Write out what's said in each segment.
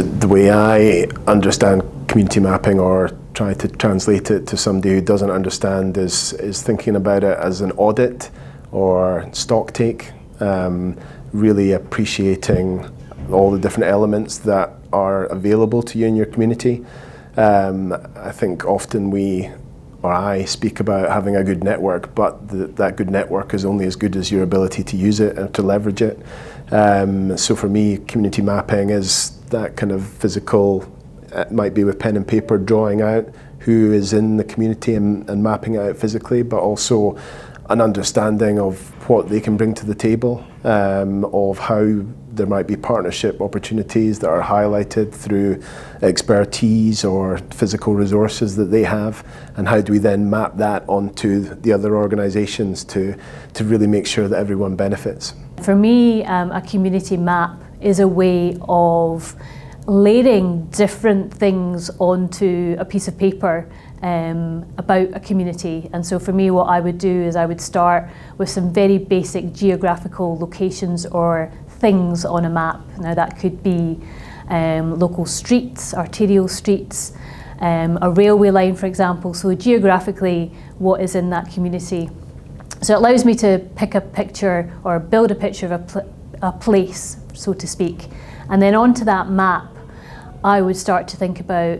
the way I understand community mapping, or try to translate it to somebody who doesn't understand, is thinking about it as an audit or stock take, really appreciating all the different elements that are available to you in your community. I think often I speak about having a good network, but that good network is only as good as your ability to use it and to leverage it. So for me, community mapping is that kind of physical, it might be with pen and paper, drawing out who is in the community and mapping it out physically, but also an understanding of what they can bring to the table, of how there might be partnership opportunities that are highlighted through expertise or physical resources that they have, and how do we then map that onto the other organisations to really make sure that everyone benefits. For me, a community map is a way of layering different things onto a piece of paper about a community. And so for me, what I would do is I would start with some very basic geographical locations or things on a map. Now that could be local streets, arterial streets, a railway line, for example. So geographically, what is in that community? So it allows me to pick a picture or build a picture of a place, so to speak. And then onto that map, I would start to think about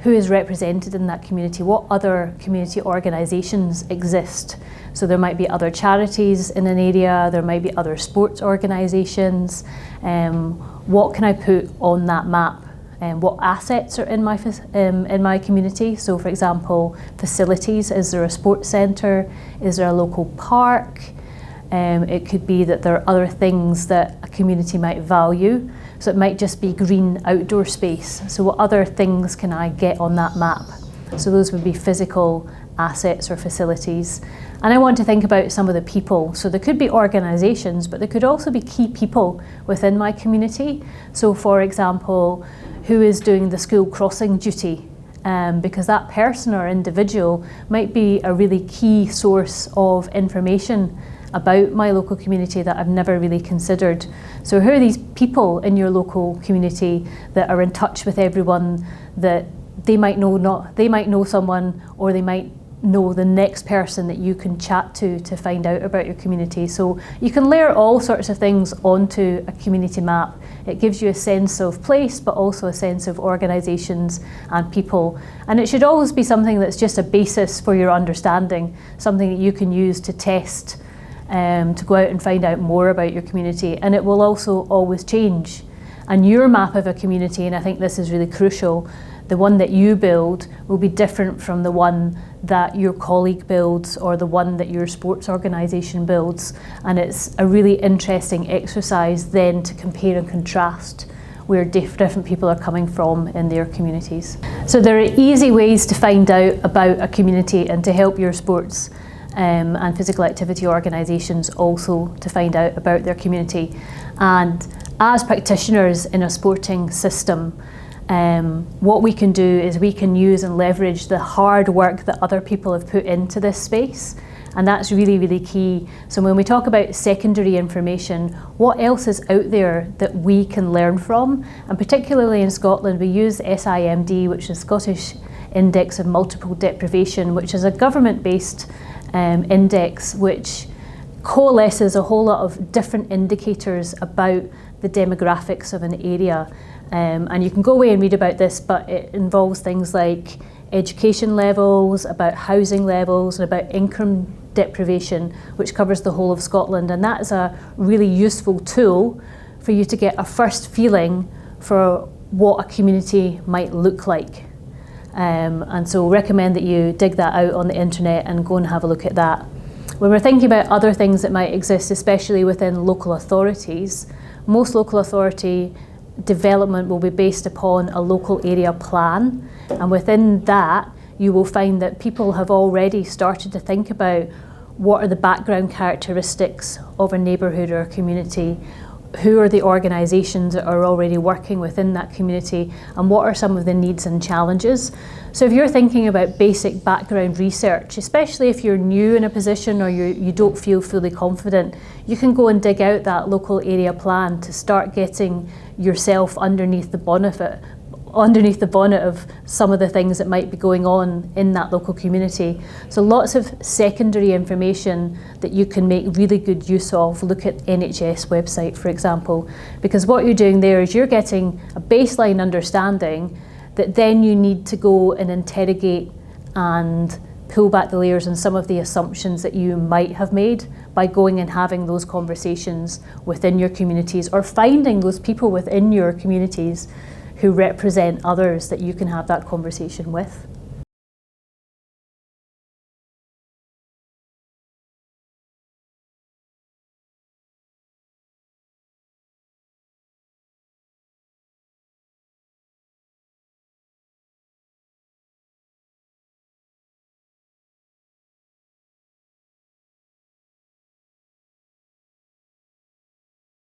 who is represented in that community, what other community organisations exist. So there might be other charities in an area, there might be other sports organisations. What can I put on that map? What assets are in my community? So for example, facilities, is there a sports centre? Is there a local park? It could be that there are other things that a community might value. So it might just be green outdoor space. So what other things can I get on that map? So those would be physical assets or facilities. And I want to think about some of the people. So there could be organisations, but there could also be key people within my community. So for example, who is doing the school crossing duty? Because that person or individual might be a really key source of information about my local community that I've never really considered. So who are these people in your local community that are in touch with everyone, that they might know someone, or they might know the next person that you can chat to find out about your community. So you can layer all sorts of things onto a community map. It gives you a sense of place, but also a sense of organisations and people. And it should always be something that's just a basis for your understanding, something that you can use to test, to go out and find out more about your community. And it will also always change. And your map of a community, and I think this is really crucial, the one that you build will be different from the one that your colleague builds or the one that your sports organisation builds. And it's a really interesting exercise then to compare and contrast where different people are coming from in their communities. So there are easy ways to find out about a community and to help your sports and physical activity organisations also to find out about their community. And as practitioners in a sporting system, what we can do is we can use and leverage the hard work that other people have put into this space, and that's really, really key. So when we talk about secondary information, what else is out there that we can learn from? And particularly in Scotland, we use SIMD, which is Scottish Index of Multiple Deprivation, which is a government-based index which coalesces a whole lot of different indicators about the demographics of an area. And you can go away and read about this, but it involves things like education levels, about housing levels, and about income deprivation, which covers the whole of Scotland. And that is a really useful tool for you to get a first feeling for what a community might look like. And so recommend that you dig that out on the internet and go and have a look at that. When we're thinking about other things that might exist, especially within local authorities, most local authority development will be based upon a local area plan, and within that you will find that people have already started to think about what are the background characteristics of a neighbourhood or a community, who are the organisations that are already working within that community, and what are some of the needs and challenges. So if you're thinking about basic background research, especially if you're new in a position or you don't feel fully confident, you can go and dig out that local area plan to start getting yourself underneath the bonnet of some of the things that might be going on in that local community. So lots of secondary information that you can make really good use of. Look at NHS website, for example, because what you're doing there is you're getting a baseline understanding that then you need to go and interrogate and pull back the layers on some of the assumptions that you might have made by going and having those conversations within your communities, or finding those people within your communities who represent others that you can have that conversation with.